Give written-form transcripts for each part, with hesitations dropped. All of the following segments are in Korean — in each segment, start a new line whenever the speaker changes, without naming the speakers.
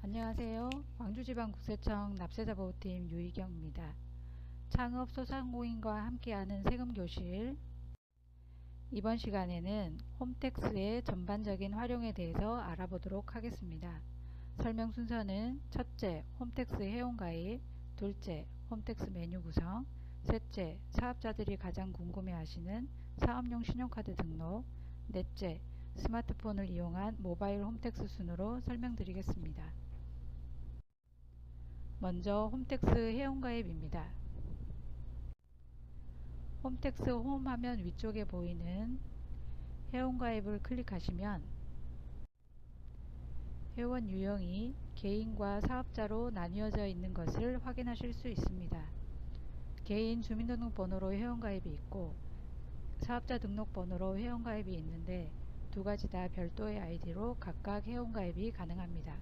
안녕하세요. 광주지방국세청 납세자보호팀 유희경입니다. 창업 소상공인과 함께하는 세금교실. 이번 시간에는 홈택스의 전반적인 활용에 대해서 알아보도록 하겠습니다. 설명 순서는 첫째, 홈택스 회원가입, 둘째, 홈택스 메뉴 구성, 셋째, 사업자들이 가장 궁금해하시는 사업용 신용카드 등록, 넷째, 스마트폰을 이용한 모바일 홈택스 순으로 설명드리겠습니다. 먼저 홈택스 회원가입입니다. 홈택스 홈 화면 위쪽에 보이는 회원가입을 클릭하시면 회원 유형이 개인과 사업자로 나뉘어져 있는 것을 확인하실 수 있습니다. 개인 주민등록번호로 회원가입이 있고 사업자 등록번호로 회원가입이 있는데 두 가지 다 별도의 아이디로 각각 회원가입이 가능합니다.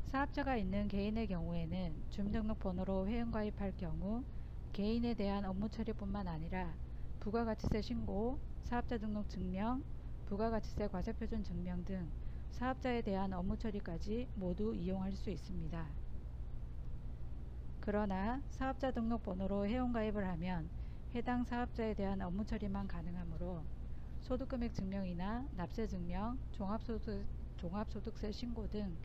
사업자가 있는 개인의 경우에는 주민등록번호로 회원가입할 경우 개인에 대한 업무 처리뿐만 아니라 부가가치세 신고, 사업자 등록 증명, 부가가치세 과세표준 증명 등 사업자에 대한 업무 처리까지 모두 이용할 수 있습니다. 그러나 사업자 등록번호로 회원가입을 하면 해당 사업자에 대한 업무 처리만 가능하므로 소득금액 증명이나 납세 증명, 종합소득세 신고 등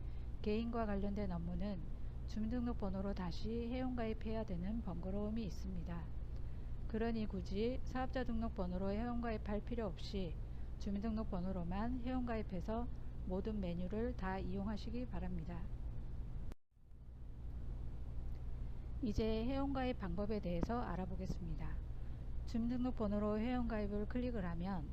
개인과 관련된 업무는 주민등록번호로 다시 회원가입해야 되는 번거로움이 있습니다. 그러니 굳이 사업자 등록번호로 회원가입할 필요 없이 주민등록번호로만 회원가입해서 모든 메뉴를 다 이용하시기 바랍니다. 이제 회원가입 방법에 대해서 알아보겠습니다. 주민등록번호로 회원가입을 클릭을 하면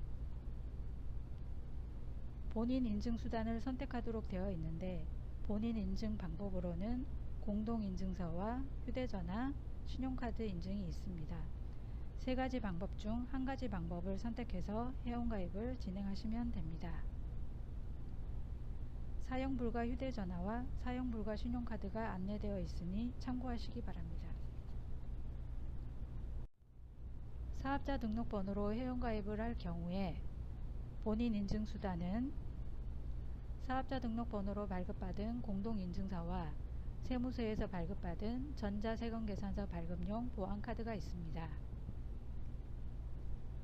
본인 인증 수단을 선택하도록 되어 있는데 본인 인증 방법으로는 공동인증서와 휴대전화, 신용카드 인증이 있습니다. 세 가지 방법 중 한 가지 방법을 선택해서 회원가입을 진행하시면 됩니다. 사용불가 휴대전화와 사용불가 신용카드가 안내되어 있으니 참고하시기 바랍니다. 사업자 등록번호로 회원가입을 할 경우에 본인 인증수단은 사업자 등록번호로 발급받은 공동인증서와 세무서에서 발급받은 전자세금계산서 발급용 보안카드가 있습니다.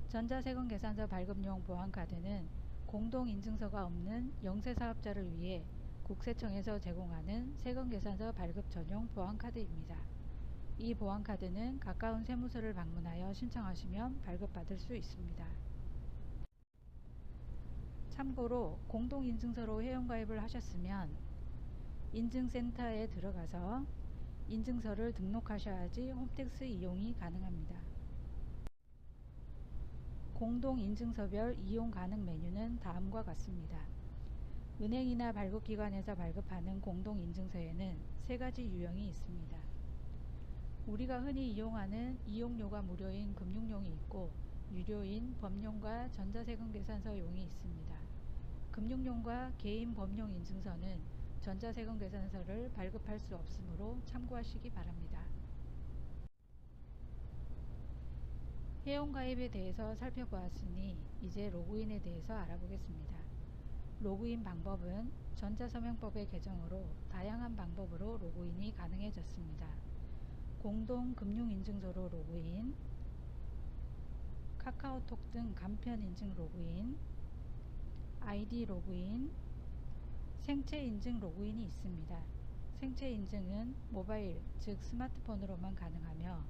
전자세금계산서 발급용 보안카드는 공동인증서가 없는 영세사업자를 위해 국세청에서 제공하는 세금계산서 발급 전용 보안카드입니다. 이 보안카드는 가까운 세무서를 방문하여 신청하시면 발급받을 수 있습니다. 참고로 공동인증서로 회원가입을 하셨으면 인증센터에 들어가서 인증서를 등록하셔야지 홈택스 이용이 가능합니다. 공동인증서별 이용 가능 메뉴는 다음과 같습니다. 은행이나 발급기관에서 발급하는 공동인증서에는 세 가지 유형이 있습니다. 우리가 흔히 이용하는 이용료가 무료인 금융용이 있고 유료인 법용과 전자세금계산서용이 있습니다. 금융용과 개인 법용 인증서는 전자세금계산서를 발급할 수 없으므로 참고하시기 바랍니다. 회원가입에 대해서 살펴보았으니 이제 로그인에 대해서 알아보겠습니다. 로그인 방법은 전자서명법의 개정으로 다양한 방법으로 로그인이 가능해졌습니다. 공동금융인증서로 로그인, 카카오톡 등 간편인증 로그인, 아이디 로그인, 생체인증 로그인이 있습니다. 생체인증은 모바일, 즉 스마트폰으로만 가능하며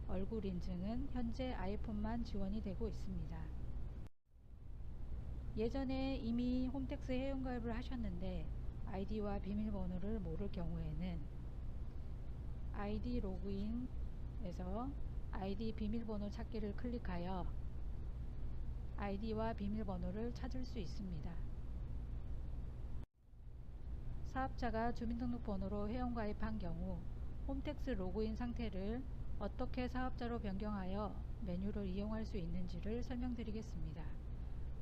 얼굴 인증은 현재 아이폰만 지원이 되고 있습니다. 예전에 이미 홈택스 회원가입을 하셨는데 아이디와 비밀번호를 모를 경우에는 아이디 로그인에서 아이디 비밀번호 찾기를 클릭하여 아이디와 비밀번호를 찾을 수 있습니다. 사업자가 주민등록번호로 회원가입한 경우 홈택스 로그인 상태를 어떻게 사업자로 변경하여 메뉴를 이용할 수 있는지를 설명드리겠습니다.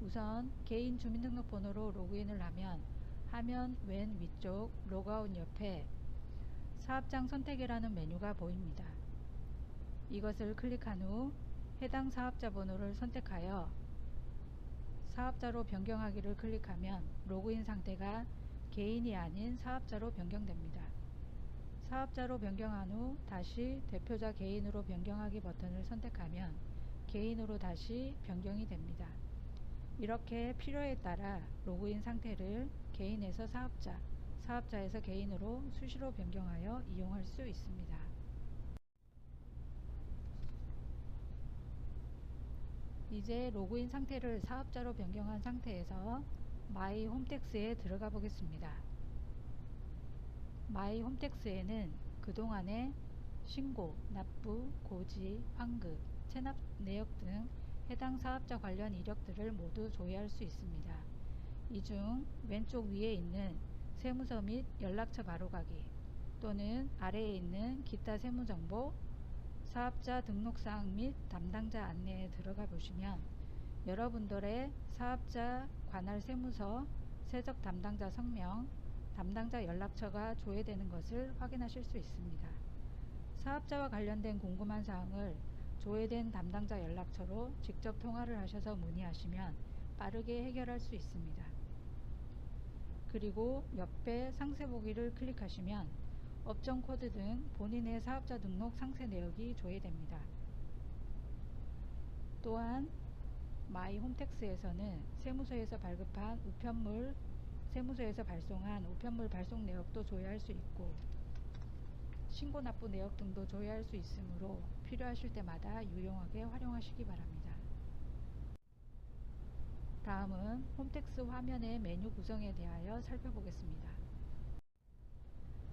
우선 개인 주민등록번호로 로그인을 하면 화면 맨 위쪽 로그아웃 옆에 사업장 선택이라는 메뉴가 보입니다. 이것을 클릭한 후 해당 사업자 번호를 선택하여 사업자로 변경하기를 클릭하면 로그인 상태가 개인이 아닌 사업자로 변경됩니다. 사업자로 변경한 후 다시 대표자 개인으로 변경하기 버튼을 선택하면 개인으로 다시 변경이 됩니다. 이렇게 필요에 따라 로그인 상태를 개인에서 사업자, 사업자에서 개인으로 수시로 변경하여 이용할 수 있습니다. 이제 로그인 상태를 사업자로 변경한 상태에서 마이 홈택스에 들어가 보겠습니다. 마이 홈택스에는 그동안의 신고, 납부, 고지, 환급, 체납 내역 등 해당 사업자 관련 이력들을 모두 조회할 수 있습니다. 이 중 왼쪽 위에 있는 세무서 및 연락처 바로가기 또는 아래에 있는 기타 세무정보, 사업자 등록사항 및 담당자 안내에 들어가 보시면 여러분들의 사업자 관할 세무서, 세적 담당자 성명, 담당자 연락처가 조회되는 것을 확인하실 수 있습니다. 사업자와 관련된 궁금한 사항을 조회된 담당자 연락처로 직접 통화를 하셔서 문의하시면 빠르게 해결할 수 있습니다. 그리고 옆에 상세 보기를 클릭하시면 업종 코드 등 본인의 사업자 등록 상세 내역이 조회됩니다. 또한 마이 홈택스에서는 세무서에서 발급한 우편물, 세무서에서 발송한 우편물 발송 내역도 조회할 수 있고 신고 납부 내역 등도 조회할 수 있으므로 필요하실 때마다 유용하게 활용하시기 바랍니다. 다음은 홈택스 화면의 메뉴 구성에 대하여 살펴보겠습니다.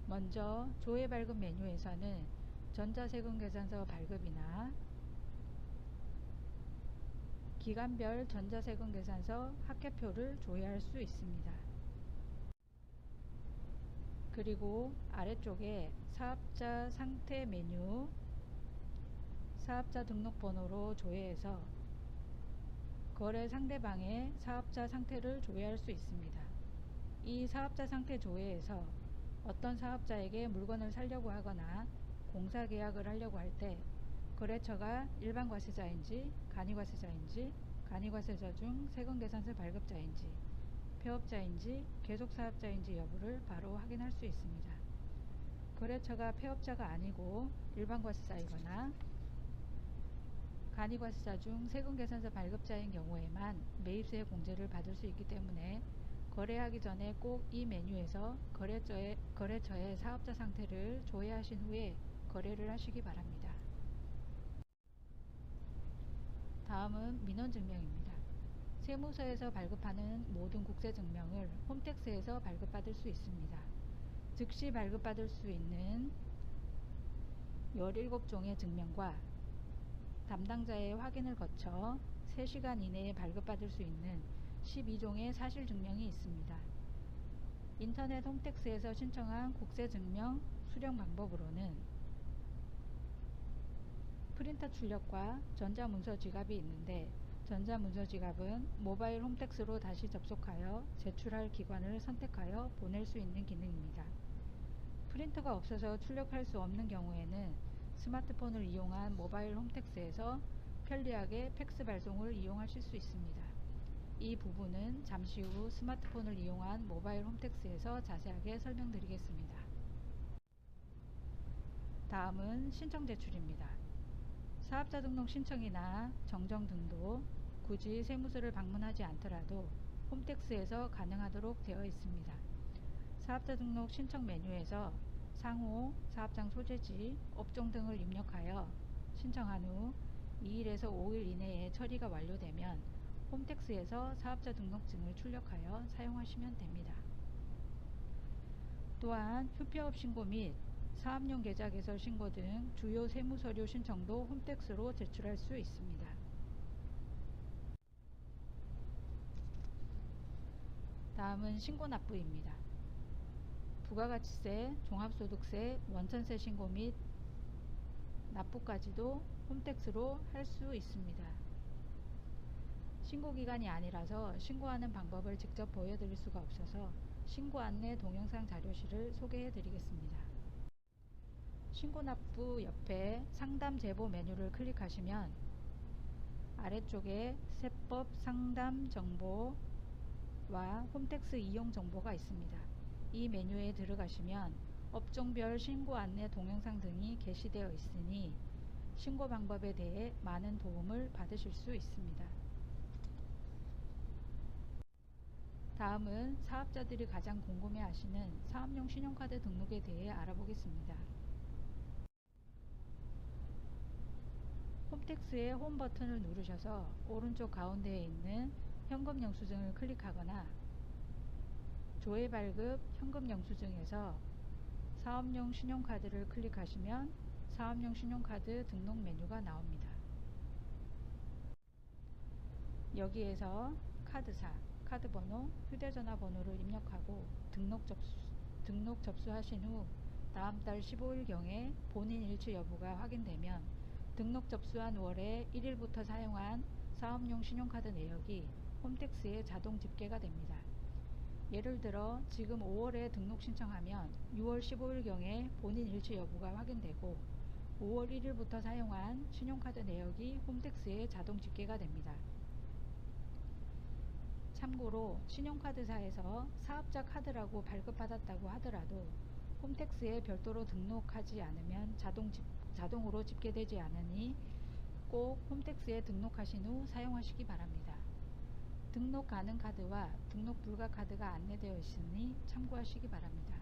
먼저 조회 발급 메뉴에서는 전자세금계산서 발급이나 기간별 전자세금계산서 합계표를 조회할 수 있습니다. 그리고 아래쪽에 사업자 상태 메뉴, 사업자 등록번호로 조회해서 거래 상대방의 사업자 상태를 조회할 수 있습니다. 이 사업자 상태 조회에서 어떤 사업자에게 물건을 살려고 하거나 공사계약을 하려고 할 때 거래처가 일반과세자인지 간이과세자인지 간이과세자 중 세금계산서 발급자인지 폐업자인지 계속사업자인지 여부를 바로 확인할 수 있습니다. 거래처가 폐업자가 아니고 일반과세자이거나 간이과세자 중 세금계산서 발급자인 경우에만 매입세 공제를 받을 수 있기 때문에 거래하기 전에 꼭 이 메뉴에서 거래처의 사업자 상태를 조회하신 후에 거래를 하시기 바랍니다. 다음은 민원증명입니다. 세무서에서 발급하는 모든 국세증명을 홈택스에서 발급받을 수 있습니다. 즉시 발급받을 수 있는 17종의 증명과 담당자의 확인을 거쳐 3시간 이내에 발급받을 수 있는 12종의 사실증명이 있습니다. 인터넷 홈택스에서 신청한 국세증명 수령 방법으로는 프린터 출력과 전자문서 지갑이 있는데 전자문서 지갑은 모바일 홈택스로 다시 접속하여 제출할 기관을 선택하여 보낼 수 있는 기능입니다. 프린터가 없어서 출력할 수 없는 경우에는 스마트폰을 이용한 모바일 홈택스에서 편리하게 팩스 발송을 이용하실 수 있습니다. 이 부분은 잠시 후 스마트폰을 이용한 모바일 홈택스에서 자세하게 설명드리겠습니다. 다음은 신청 제출입니다. 사업자 등록 신청이나 정정 등도 굳이 세무서를 방문하지 않더라도 홈택스에서 가능하도록 되어 있습니다. 사업자 등록 신청 메뉴에서 상호, 사업장 소재지, 업종 등을 입력하여 신청한 후 2일에서 5일 이내에 처리가 완료되면 홈택스에서 사업자 등록증을 출력하여 사용하시면 됩니다. 또한 휴폐업 신고 및 사업용 계좌 개설 신고 등 주요 세무서류 신청도 홈택스로 제출할 수 있습니다. 다음은 신고납부입니다. 부가가치세, 종합소득세, 원천세 신고 및 납부까지도 홈택스로 할 수 있습니다. 신고기간이 아니라서 신고하는 방법을 직접 보여드릴 수가 없어서 신고 안내 동영상 자료실을 소개해 드리겠습니다. 신고납부 옆에 상담 제보 메뉴를 클릭하시면 아래쪽에 세법 상담 정보와 홈택스 이용 정보가 있습니다. 이 메뉴에 들어가시면 업종별 신고 안내 동영상 등이 게시되어 있으니 신고 방법에 대해 많은 도움을 받으실 수 있습니다. 다음은 사업자들이 가장 궁금해하시는 사업용 신용카드 등록에 대해 알아보겠습니다. 홈택스의 홈 버튼을 누르셔서 오른쪽 가운데에 있는 현금 영수증을 클릭하거나 조회 발급 현금 영수증에서 사업용 신용카드를 클릭하시면 사업용 신용카드 등록 메뉴가 나옵니다. 여기에서 카드사, 카드번호, 휴대전화 번호를 입력하고 등록 접수하신 후 다음 달 15일경에 본인 일치 여부가 확인되면 등록 접수한 월의 1일부터 사용한 사업용 신용카드 내역이 홈택스에 자동 집계가 됩니다. 예를 들어 지금 5월에 등록 신청하면 6월 15일경에 본인 일치 여부가 확인되고 5월 1일부터 사용한 신용카드 내역이 홈택스에 자동 집계가 됩니다. 참고로 신용카드사에서 사업자 카드라고 발급받았다고 하더라도 홈택스에 별도로 등록하지 않으면 자동으로 집계되지 않으니 꼭 홈택스에 등록하신 후 사용하시기 바랍니다. 등록 가능 카드와 등록 불가 카드가 안내되어 있으니 참고하시기 바랍니다.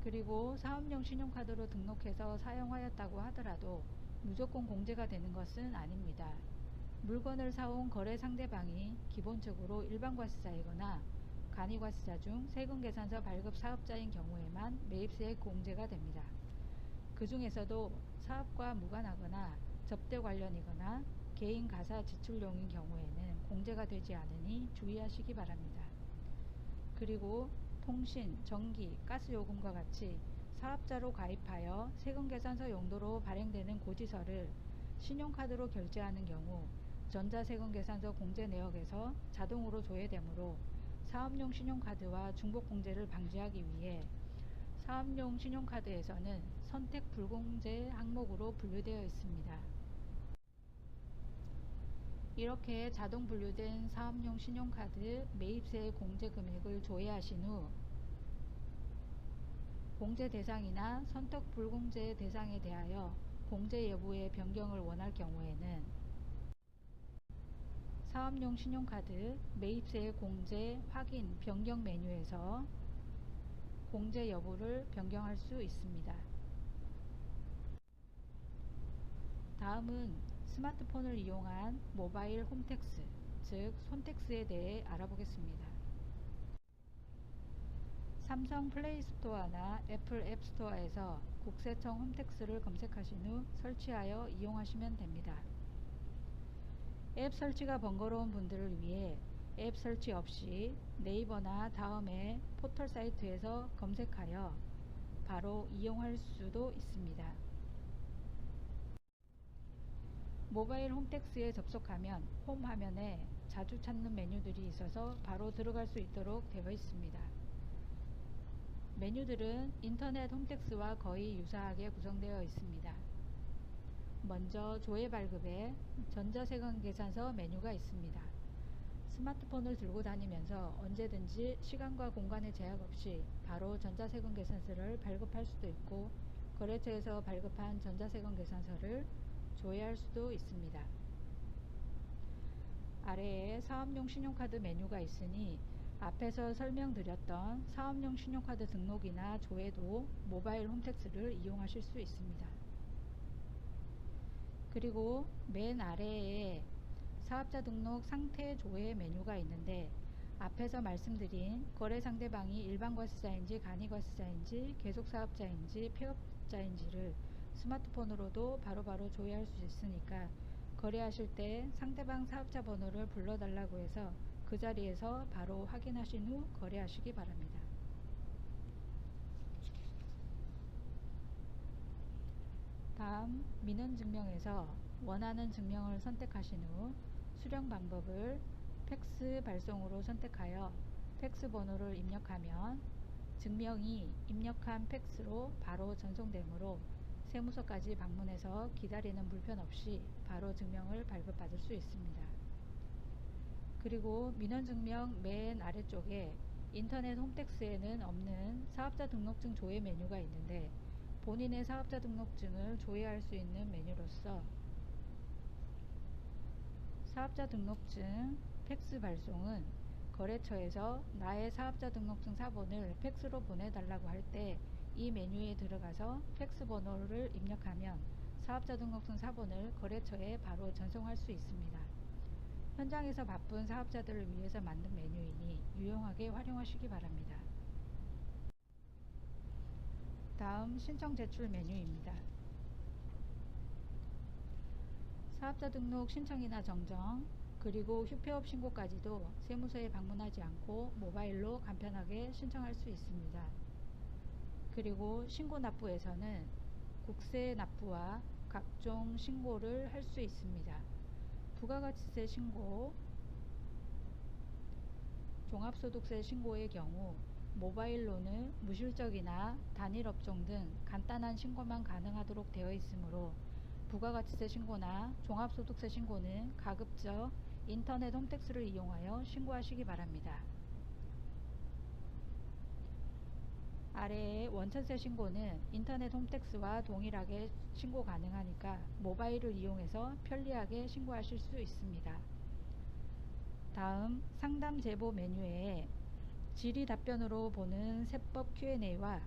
그리고 사업용 신용카드로 등록해서 사용하였다고 하더라도 무조건 공제가 되는 것은 아닙니다. 물건을 사온 거래 상대방이 기본적으로 일반과세자이거나 간이과세자 중 세금계산서 발급 사업자인 경우에만 매입세액 공제가 됩니다. 그 중에서도 사업과 무관하거나 접대 관련이거나 개인 가사 지출용인 경우에는 공제가 되지 않으니 주의하시기 바랍니다. 그리고 통신, 전기, 가스요금과 같이 사업자로 가입하여 세금계산서 용도로 발행되는 고지서를 신용카드로 결제하는 경우 전자세금계산서 공제 내역에서 자동으로 조회되므로 사업용 신용카드와 중복공제를 방지하기 위해 사업용 신용카드에서는 선택 불공제 항목으로 분류되어 있습니다. 이렇게 자동 분류된 사업용 신용카드 매입세액 공제 금액을 조회하신 후 공제 대상이나 선택 불공제 대상에 대하여 공제 여부의 변경을 원할 경우에는 사업용 신용카드 매입세액 공제 확인 변경 메뉴에서 공제 여부를 변경할 수 있습니다. 다음은 스마트폰을 이용한 모바일 홈택스, 즉 손택스에 대해 알아보겠습니다. 삼성 플레이스토어나 애플 앱스토어에서 국세청 홈택스를 검색하신 후 설치하여 이용하시면 됩니다. 앱 설치가 번거로운 분들을 위해 앱 설치 없이 네이버나 다음의 포털 사이트에서 검색하여 바로 이용할 수도 있습니다. 모바일 홈택스에 접속하면 홈 화면에 자주 찾는 메뉴들이 있어서 바로 들어갈 수 있도록 되어 있습니다. 메뉴들은 인터넷 홈택스와 거의 유사하게 구성되어 있습니다. 먼저 조회 발급에 전자세금계산서 메뉴가 있습니다. 스마트폰을 들고 다니면서 언제든지 시간과 공간의 제약 없이 바로 전자세금계산서를 발급할 수도 있고 거래처에서 발급한 전자세금계산서를 조회할 수도 있습니다. 아래에 사업용 신용카드 메뉴가 있으니 앞에서 설명드렸던 사업용 신용카드 등록이나 조회도 모바일 홈택스를 이용하실 수 있습니다. 그리고 맨 아래에 사업자 등록 상태 조회 메뉴가 있는데 앞에서 말씀드린 거래 상대방이 일반과세자인지 간이과세자인지 계속사업자인지 폐업자인지를 스마트폰으로도 바로바로 조회할 수 있으니까 거래하실 때 상대방 사업자 번호를 불러달라고 해서 그 자리에서 바로 확인하신 후 거래하시기 바랍니다. 다음 민원증명에서 원하는 증명을 선택하신 후 수령 방법을 팩스 발송으로 선택하여 팩스 번호를 입력하면 증명이 입력한 팩스로 바로 전송되므로 세무서까지 방문해서 기다리는 불편 없이 바로 증명을 발급받을 수 있습니다. 그리고 민원증명 맨 아래쪽에 인터넷 홈택스에는 없는 사업자 등록증 조회 메뉴가 있는데 본인의 사업자 등록증을 조회할 수 있는 메뉴로서 사업자 등록증 팩스 발송은 거래처에서 나의 사업자 등록증 사본을 팩스로 보내달라고 할 때 이 메뉴에 들어가서 팩스 번호를 입력하면 사업자 등록증 사본을 거래처에 바로 전송할 수 있습니다. 현장에서 바쁜 사업자들을 위해서 만든 메뉴이니 유용하게 활용하시기 바랍니다. 다음 신청 제출 메뉴입니다. 사업자 등록 신청이나 정정, 그리고 휴폐업 신고까지도 세무서에 방문하지 않고 모바일로 간편하게 신청할 수 있습니다. 그리고 신고 납부에서는 국세 납부와 각종 신고를 할 수 있습니다. 부가가치세 신고, 종합소득세 신고의 경우 모바일로는 무실적이나 단일업종 등 간단한 신고만 가능하도록 되어 있으므로 부가가치세 신고나 종합소득세 신고는 가급적 인터넷 홈택스를 이용하여 신고하시기 바랍니다. 아래의 원천세 신고는 인터넷 홈택스와 동일하게 신고 가능하니까 모바일을 이용해서 편리하게 신고하실 수 있습니다. 다음 상담 제보 메뉴에 질의 답변으로 보는 세법 Q&A와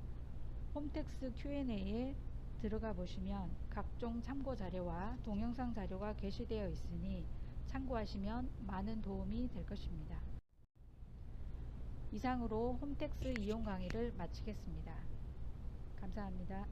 홈택스 Q&A에 들어가 보시면 각종 참고 자료와 동영상 자료가 게시되어 있으니 참고하시면 많은 도움이 될 것입니다. 이상으로 홈택스 이용 강의를 마치겠습니다. 감사합니다.